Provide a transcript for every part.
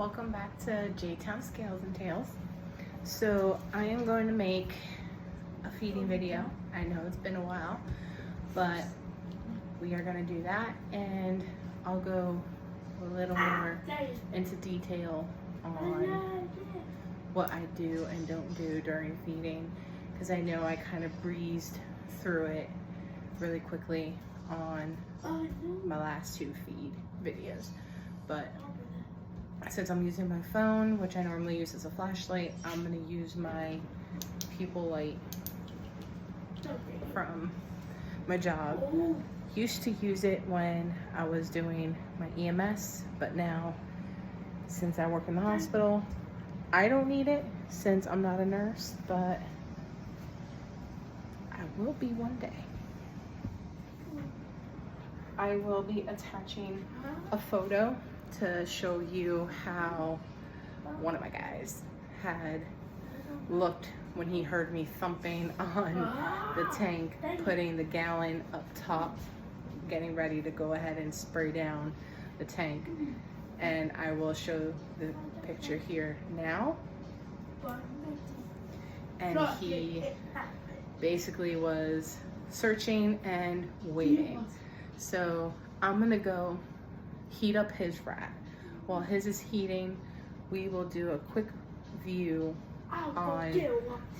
welcome back to J-Town Scales and Tails. So I am going to make a feeding video. I know it's been a while, but we are going to do that, and I'll go a little more into detail on what I do and don't do during feeding, because I know I kind of breezed through it really quickly on my last two feed videos. But since I'm using my phone, which I normally use as a flashlight, I'm gonna use my pupil light from my job. Used to use it when I was doing my EMS, but now since I work in the hospital, I don't need it since I'm not a nurse, but I will be one day. I will be attaching a photo to show you how one of my guys had looked when he heard me thumping on the tank, putting the gallon up top, getting ready to go ahead and spray down the tank. And I will show the picture here now. And he basically was searching and waiting. So I'm gonna go heat up his rat. While his is heating, we will do a quick view on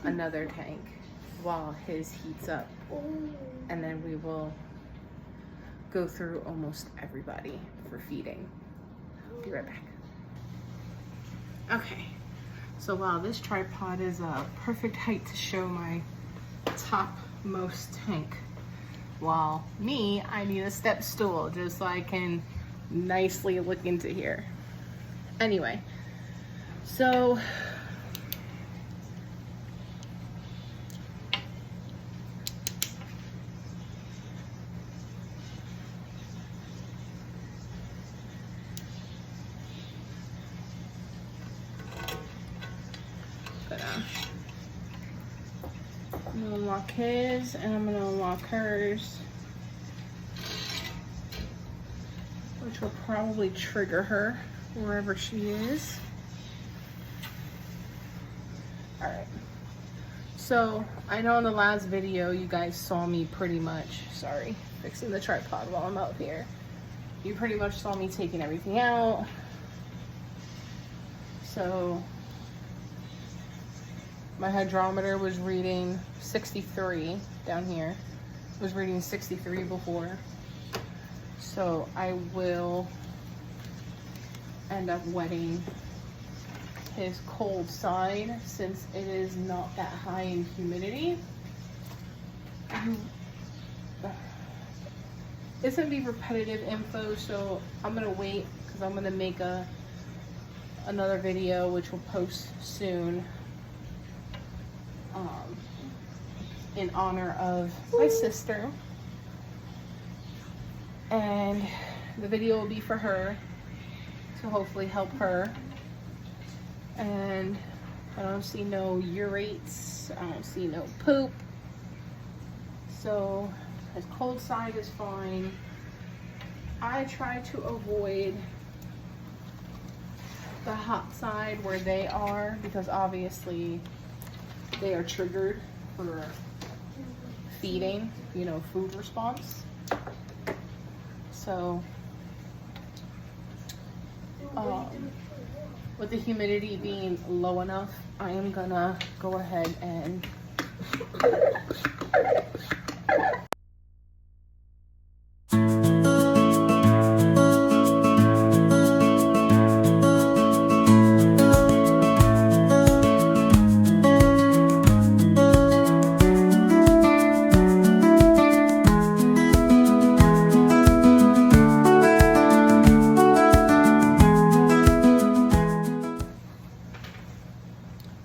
another tank while his heats up. And then we will go through almost everybody for feeding. Be right back. Okay, so while this tripod is a perfect height to show my topmost tank, while me, I need a step stool just so I can nicely look into here. Anyway, so I'm gonna unlock his and I'm gonna unlock hers, which will probably trigger her wherever she is. All right, so I know in the last video you guys saw me pretty much, sorry, fixing the tripod while I'm out here. You pretty much saw me taking everything out. So my hydrometer was reading 63 down here. It was reading 63 before. So I will end up wetting his cold side since it is not that high in humidity. It's gonna be repetitive info, so I'm gonna wait because I'm gonna make another video which will post soon in honor of my sister, and the video will be for her to hopefully help her. And I don't see no urates, I don't see no poop, so his cold side is fine. I try to avoid the hot side where they are because obviously they are triggered for feeding, you know, food response. So with the humidity being low enough, I am gonna go ahead and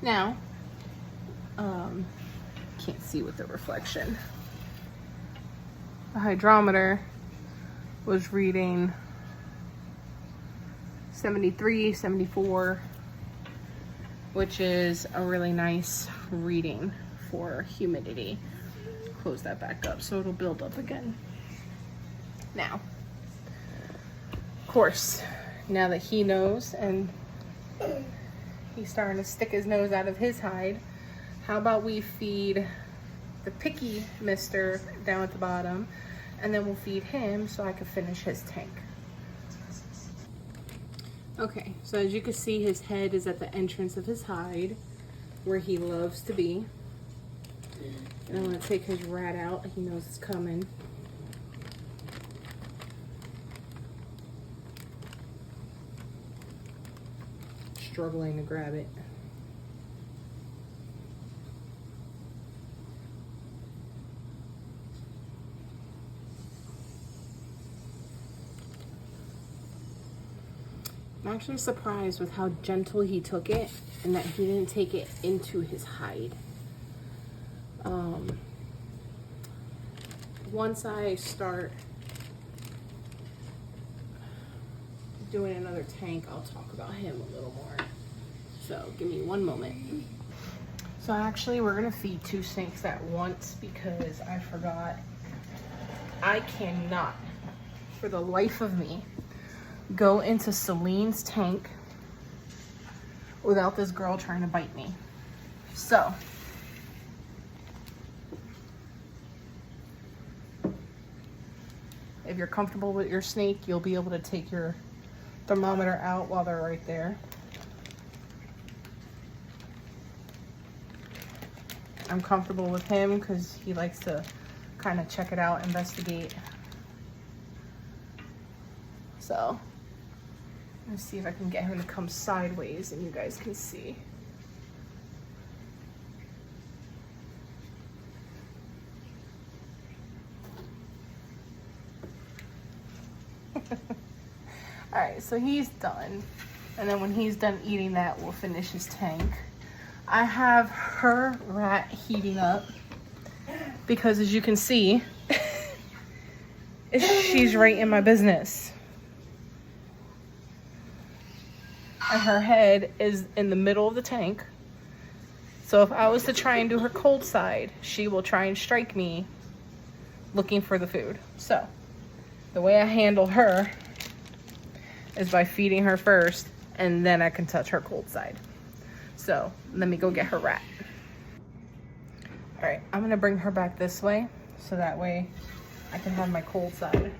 now, can't see with the reflection. The hydrometer was reading 73, 74, which is a really nice reading for humidity. Close that back up so it'll build up again. Now, of course, now that he knows and He's starting to stick his nose out of his hide. How about we feed the picky mister down at the bottom, and then we'll feed him so I can finish his tank. Okay, so as you can see, his head is at the entrance of his hide where he loves to be. And I'm gonna take his rat out. He knows it's coming. Struggling to grab it. I'm actually surprised with how gentle he took it and that he didn't take it into his hide. Once I start doing another tank, I'll talk about him a little more. So give me one moment. So actually we're gonna feed 2 snakes at once because I forgot. I cannot, for the life of me, go into Celine's tank without this girl trying to bite me. So if you're comfortable with your snake, you'll be able to take your thermometer out while they're right there. I'm comfortable with him because he likes to kind of check it out, investigate. So let's see if I can get him to come sideways and you guys can see. All right, so he's done. And then when he's done eating that, we'll finish his tank. I have her rat heating up because as you can see, she's right in my business. And her head is in the middle of the tank. So if I was to try and do her cold side, she will try and strike me looking for the food. So the way I handle her is by feeding her first, and then I can touch her cold side. So let me go get her rat. All right, I'm gonna bring her back this way so that way I can have my cold side.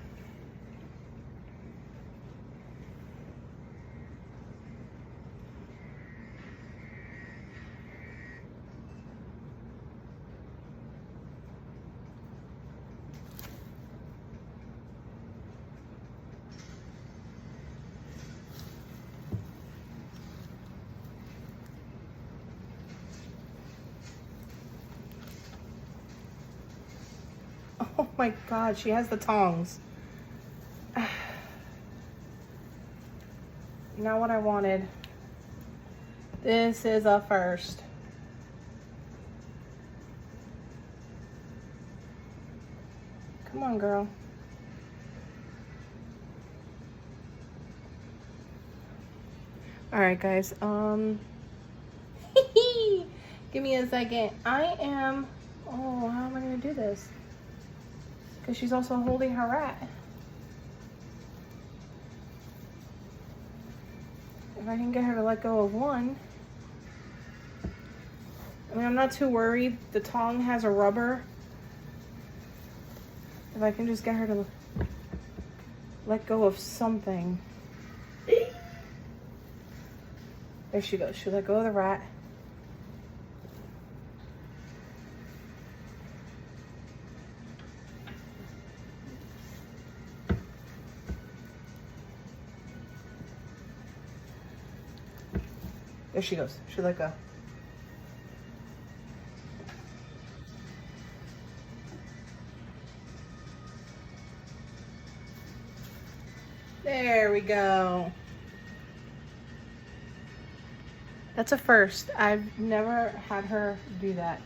Oh my God, she has the tongs. Not what I wanted. This is a first. Come on, girl. All right, guys. Give me a second. Oh, how am I gonna do this? Because she's also holding her rat. If I can get her to let go of one. I mean, I'm not too worried. The tong has a rubber. If I can just get her to let go of something. There she goes. She let go of the rat. There she goes. She let go. There we go. That's a first. I've never had her do that.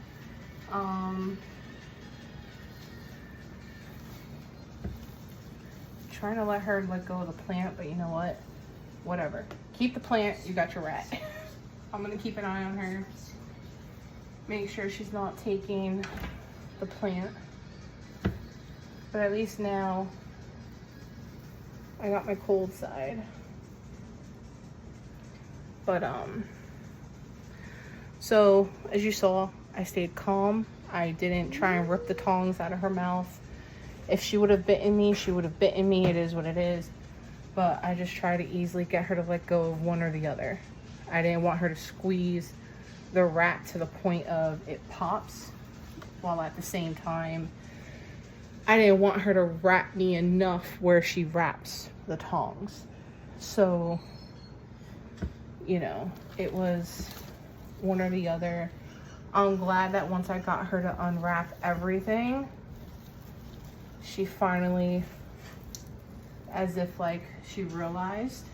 Trying to let her let go of the plant, but you know what? Whatever. Keep the plant, you got your rat. I'm gonna keep an eye on her. Make sure she's not taking the plant. But at least now I got my cold side. But so as you saw, I stayed calm. I didn't try and rip the tongs out of her mouth. If she would have bitten me, she would have bitten me. It is what it is. But I just try to easily get her to let go of one or the other. I didn't want her to squeeze the rat to the point of it pops, while at the same time, I didn't want her to wrap me enough where she wraps the tongs. So, you know, it was one or the other. I'm glad that once I got her to unwrap everything, she finally, as if like she realized,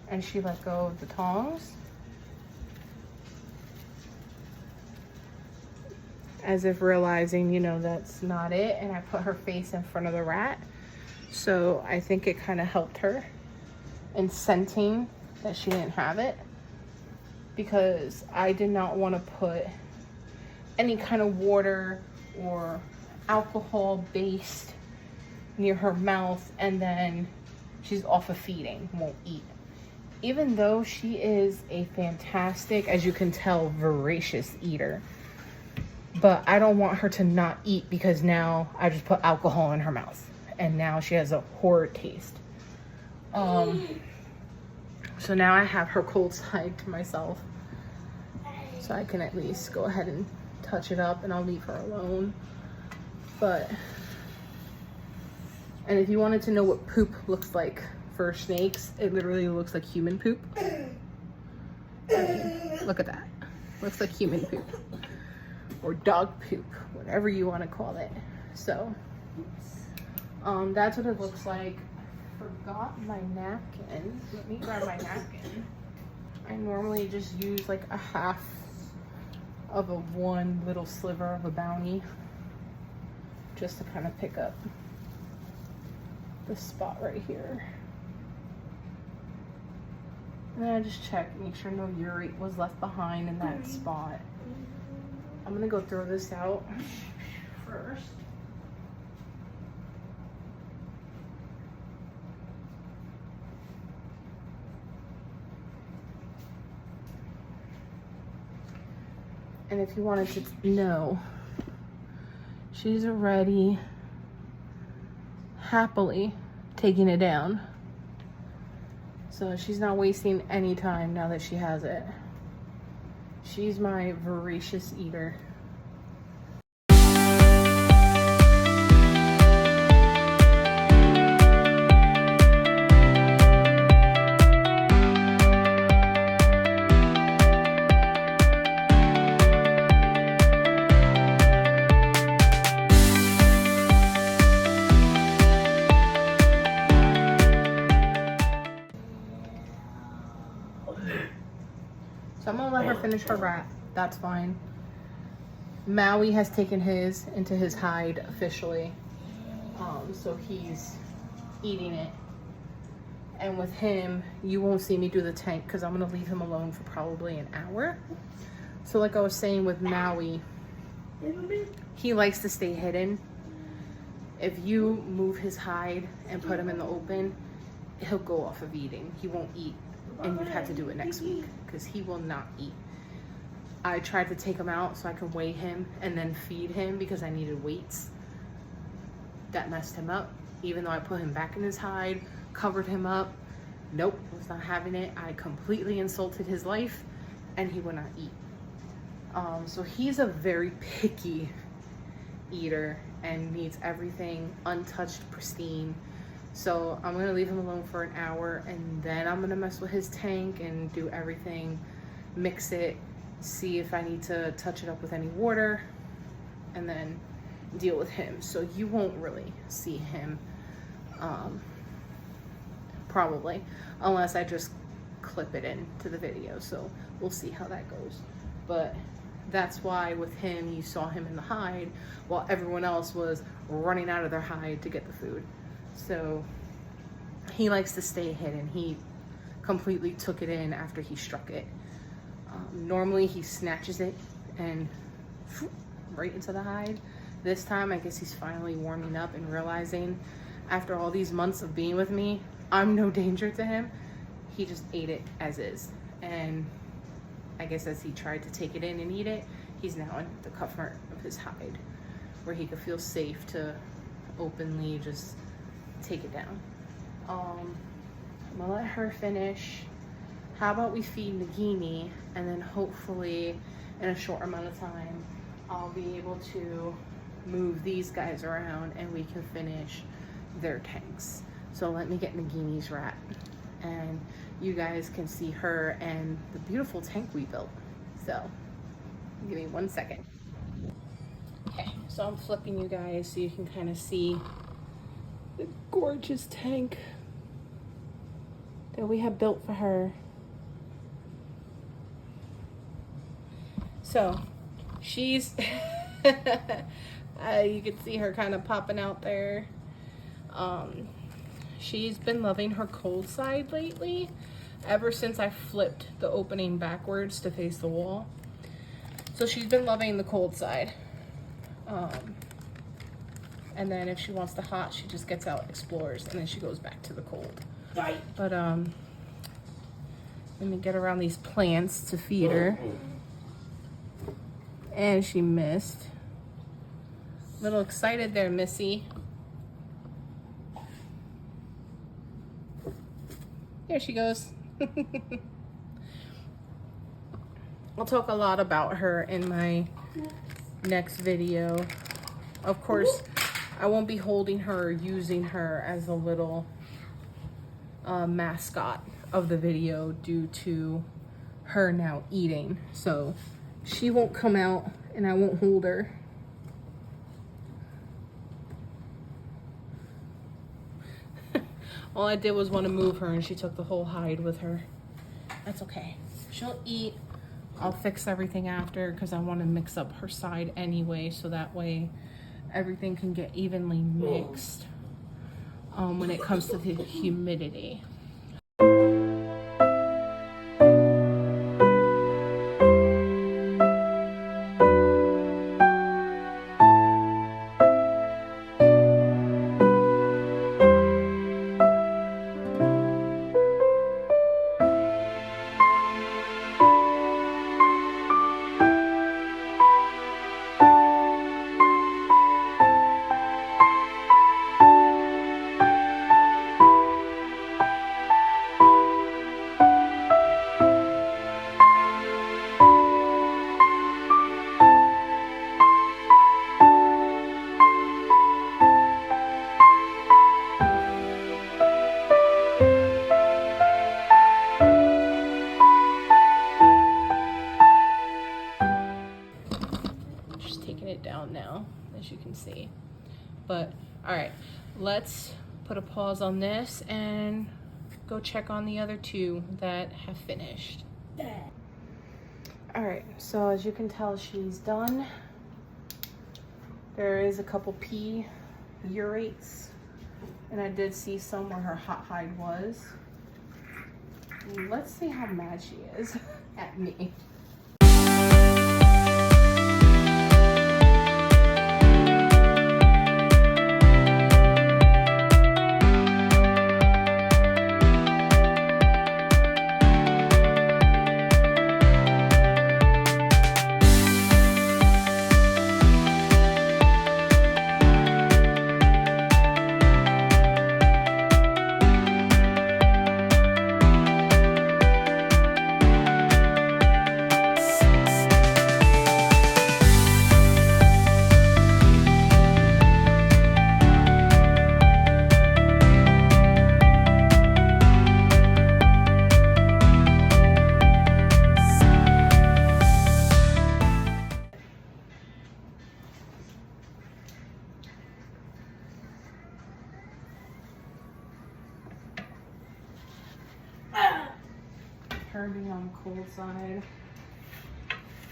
and she let go of the tongs. As if realizing, you know, that's not it. And I put her face in front of the rat. So I think it kind of helped her in sensing that she didn't have it. Because I did not want to put any kind of water or alcohol based near her mouth and then she's off of feeding, won't eat. Even though she is a fantastic, as you can tell, voracious eater. But I don't want her to not eat because now I just put alcohol in her mouth and now she has a horrid taste. So now I have her cold side to myself, so I can at least go ahead and touch it up, and I'll leave her alone. But, and if you wanted to know what poop looks like for snakes, it literally looks like human poop. I mean, look at that. Looks like human poop. Or dog poop, whatever you want to call it. So, that's what it looks like. Forgot my napkin. Let me grab my napkin. I normally just use like a half of one little sliver of a Bounty just to kind of pick up this spot right here. And then I just check, make sure no urate was left behind in that spot. I'm gonna go throw this out first. And if you wanted to know, she's already happily taking it down. So she's not wasting any time now that she has it. She's my voracious eater. So I'm gonna let her finish her wrap. That's fine. Maui has taken his into his hide officially. So he's eating it. And with him, you won't see me do the tank because I'm gonna leave him alone for probably an hour. So like I was saying with Maui, he likes to stay hidden. If you move his hide and put him in the open, he'll go off of eating. He won't eat. And you'd have to do it next week because he will not eat. I tried to take him out so I could weigh him and then feed him because I needed weights. That messed him up. Even though I put him back in his hide, covered him up, nope, was not having it. I completely insulted his life and he would not eat. So he's a very picky eater and needs everything untouched, pristine. So I'm gonna leave him alone for an hour and then I'm gonna mess with his tank and do everything, mix it, see if I need to touch it up with any water, and then deal with him. So you won't really see him, probably, unless I just clip it into the video. So we'll see how that goes. But that's why with him, you saw him in the hide while everyone else was running out of their hide to get the food. So he likes to stay hidden. He completely took it in after he struck it. Normally he snatches it and right into the hide. This time I guess he's finally warming up and realizing after all these months of being with me, I'm no danger to him. he just ate it as is. And I guess as he tried to take it in and eat it, he's now in the comfort of his hide, where he could feel safe to openly just take it down. I'm gonna let her finish. How about we feed Nagini, and then hopefully in a short amount of time, I'll be able to move these guys around and we can finish their tanks. So let me get Nagini's rat, and you guys can see her and the beautiful tank we built. So give me 1 second. Okay, so I'm flipping you guys so you can kind of see the gorgeous tank that we have built for her. So she's you can see her kind of popping out there. She's been loving her cold side lately, ever since I flipped the opening backwards to face the wall. So she's been loving the cold side. And then if she wants the hot, she just gets out, explores, and then she goes back to the cold. Right. But let me get around these plants to feed her. And she missed. A little excited there, Missy. There she goes. I'll talk a lot about her in my next video. Of course, I won't be holding her or using her as a little mascot of the video due to her now eating. So she won't come out and I won't hold her. All I did was want to move her and she took the whole hide with her. That's okay. She'll eat. I'll fix everything after because I want to mix up her side anyway, so that way everything can get evenly mixed when it comes to the humidity. Down now, as you can see. But all right, let's put a pause on this and go check on the other two that have finished. All right, so as you can tell, she's done. There is a couple pea urates, and I did see some where her hot hide was. Let's see how mad she is at me. Her being on the cold side.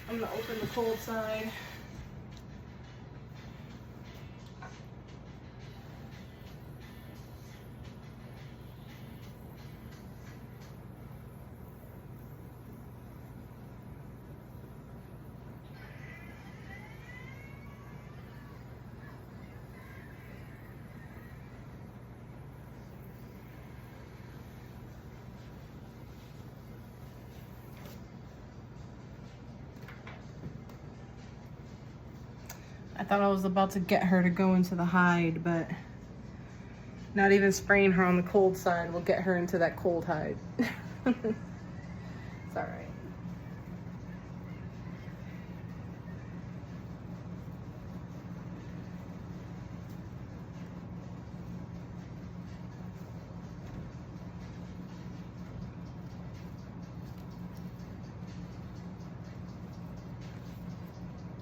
I'm gonna open the cold side. thought I was about to get her to go into the hide, but not even spraying her on the cold side will get her into that cold hide. It's all right.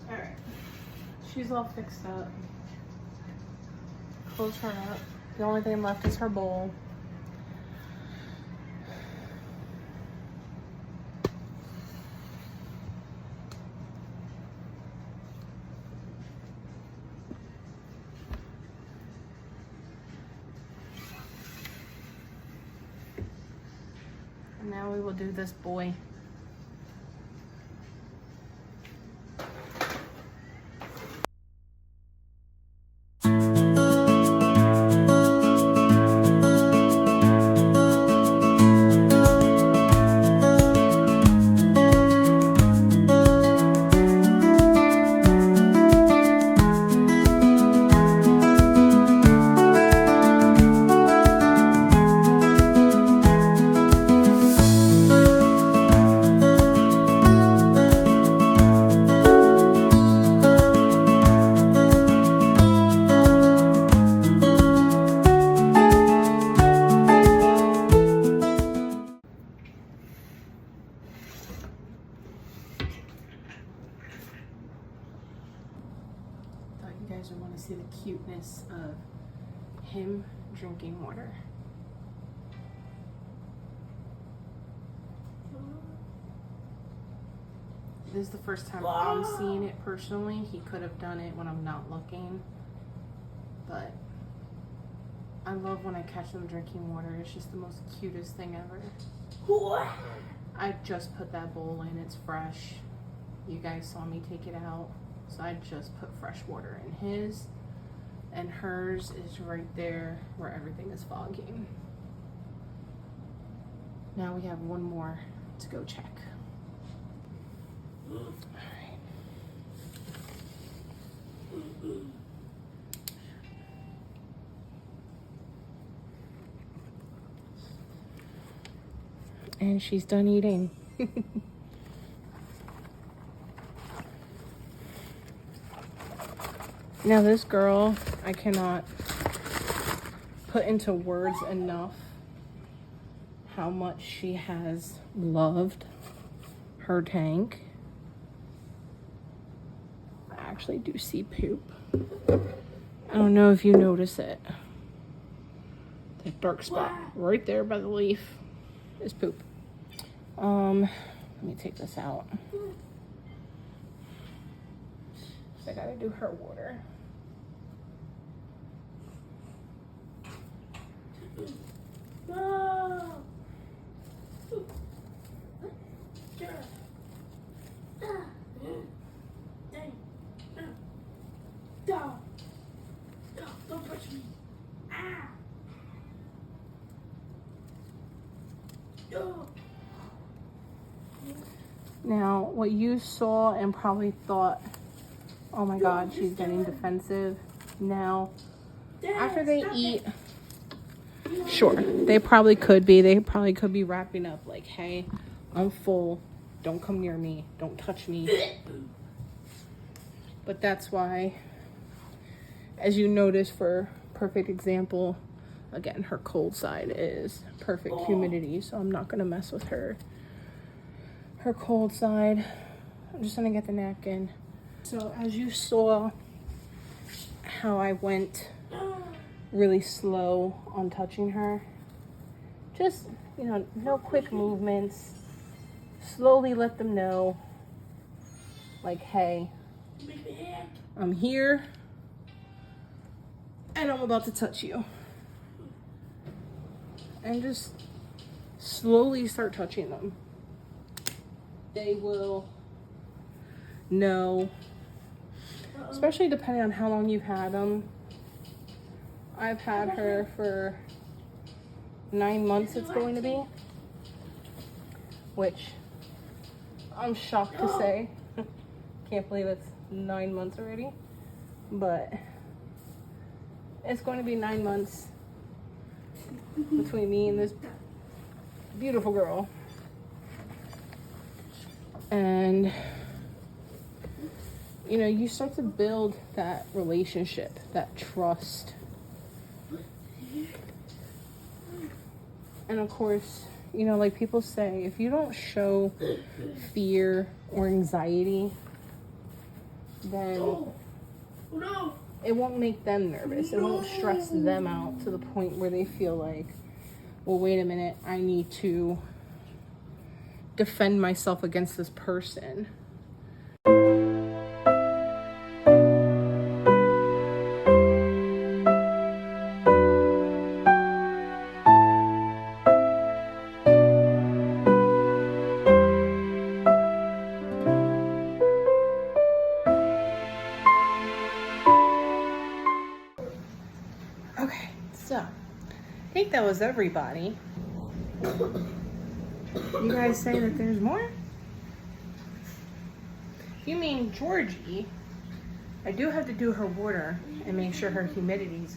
All right. She's all fixed up. Close her up. The only thing left is her bowl. And now we will do this boy. You guys would want to see the cuteness of him drinking water. This is the first time I'm seeing it personally. He could have done it when I'm not looking, but I love when I catch them drinking water. It's just the most cutest thing ever. I just put that bowl in. It's fresh. You guys saw me take it out. So I just put fresh water in his, and hers is right there where everything is fogging. Now we have one more to go check. All right. And she's done eating. Now this girl, I cannot put into words enough how much she has loved her tank. I actually do see poop. I don't know if you notice it. That dark spot right there by the leaf is poop. Let me take this out. I gotta do her water. Don't touch me. Now, what you saw and probably thought, oh my God, she's getting defensive. Now, after they eat, sure, they probably could be. They probably could be wrapping up like, hey, I'm full. Don't come near me. Don't touch me. But that's why, as you notice, for perfect example, again, her cold side is perfect humidity, so I'm not going to mess with her. Her cold side, I'm just going to get the napkin. So as you saw how I went really slow on touching her, just, you know, no quick movements. Slowly let them know, like, hey, I'm here and I'm about to touch you. And just slowly start touching them. They will know, especially depending on how long you've had them. I've had her for 9 months, it's going to be, which I'm shocked to say. Can't believe it's 9 months already. but it's going to be 9 months between me and this beautiful girl. And you know, you start to build that relationship, that trust. And of course, you know, like people say, if you don't show fear or anxiety, then it won't make them nervous. It won't stress them out to the point where they feel like, well, wait a minute, I need to defend myself against this person. Okay, so I think that was everybody. You guys say that there's more? You mean Georgie? I do have to do her water and make sure her humidity's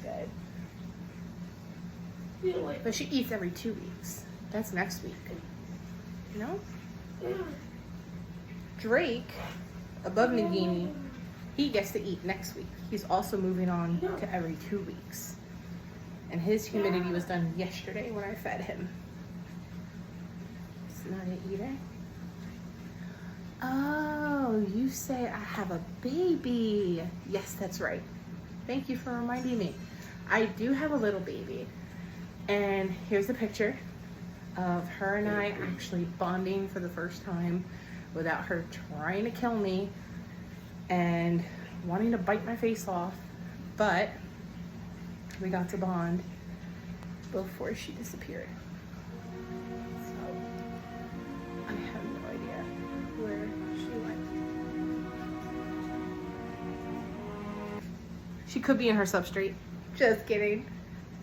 good. But she eats every 2 weeks. That's next week. You know? Drake, above Nagini, he gets to eat next week. He's also moving on to every 2 weeks. And his humidity was done yesterday when I fed him. It's not it either. Oh, you say I have a baby. Yes, that's right. Thank you for reminding me. I do have a little baby. And here's a picture of her and I actually bonding for the first time without her trying to kill me and wanting to bite my face off. But we got to bond before she disappeared. So I have no idea where she went. She could be in her substrate. Just kidding.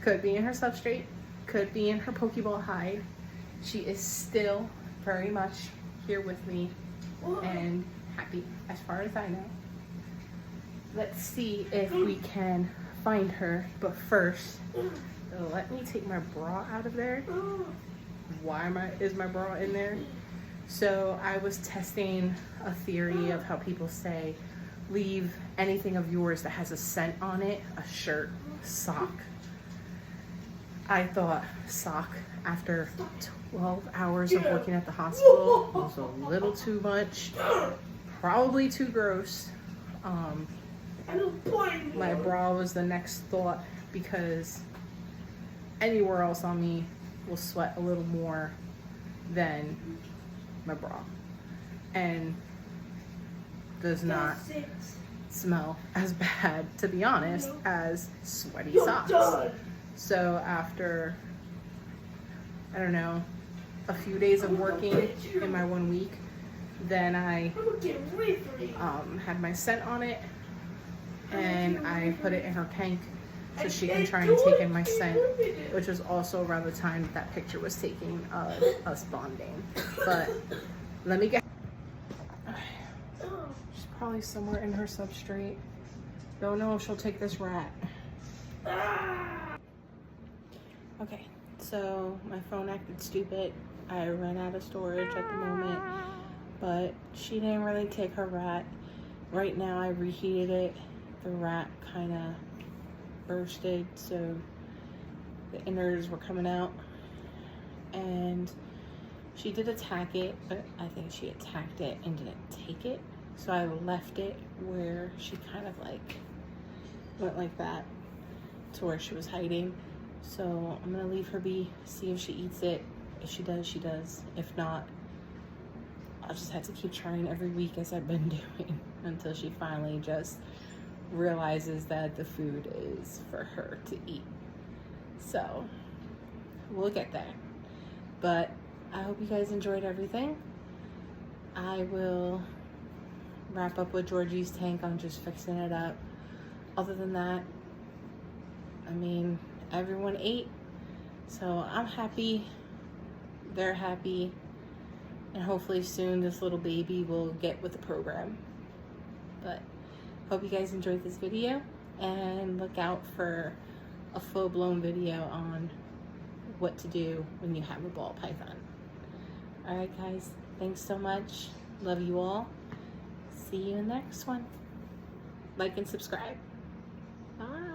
Could be in her substrate. Could be in her Pokeball hide. She is still very much here with me and happy as far as I know. Let's see if we can find her, but first let me take my bra out of there. Why is my bra in there? So I was testing a theory of how people say leave anything of yours that has a scent on it, a shirt, sock. I thought sock after 12 hours of working at the hospital was a little too much, probably too gross. My bra was the next thought because anywhere else on me will sweat a little more than my bra and does not smell as bad, to be honest, as sweaty socks. So after, I don't know, a few days of working in my 1 week, then I had my scent on it and I put it in her tank so she can try and take in my scent, which was also around the time that picture was taken of us bonding. But let me get, she's probably somewhere in her substrate. Don't know if she'll take this rat. Okay, so my phone acted stupid. I ran out of storage at the moment, but she didn't really take her rat. Right now I reheated it. The rat kind of bursted, so the innards were coming out. And she did attack it, but I think she attacked it and didn't take it. So I left it where she kind of like went like that to where she was hiding. So I'm gonna leave her be, see if she eats it. If she does, she does. If not, I'll just have to keep trying every week as I've been doing until she finally just realizes that the food is for her to eat. So we'll get there. But I hope you guys enjoyed everything. I will wrap up with Georgie's tank. I'm just fixing it up. Other than that, I mean, everyone ate, so I'm happy, they're happy, and hopefully soon this little baby will get with the program. But Hope you guys enjoyed this video, and look out for a full-blown video on what to do when you have a ball python. All right, guys, thanks so much. Love you all. See you in the next one. Like and subscribe. Bye.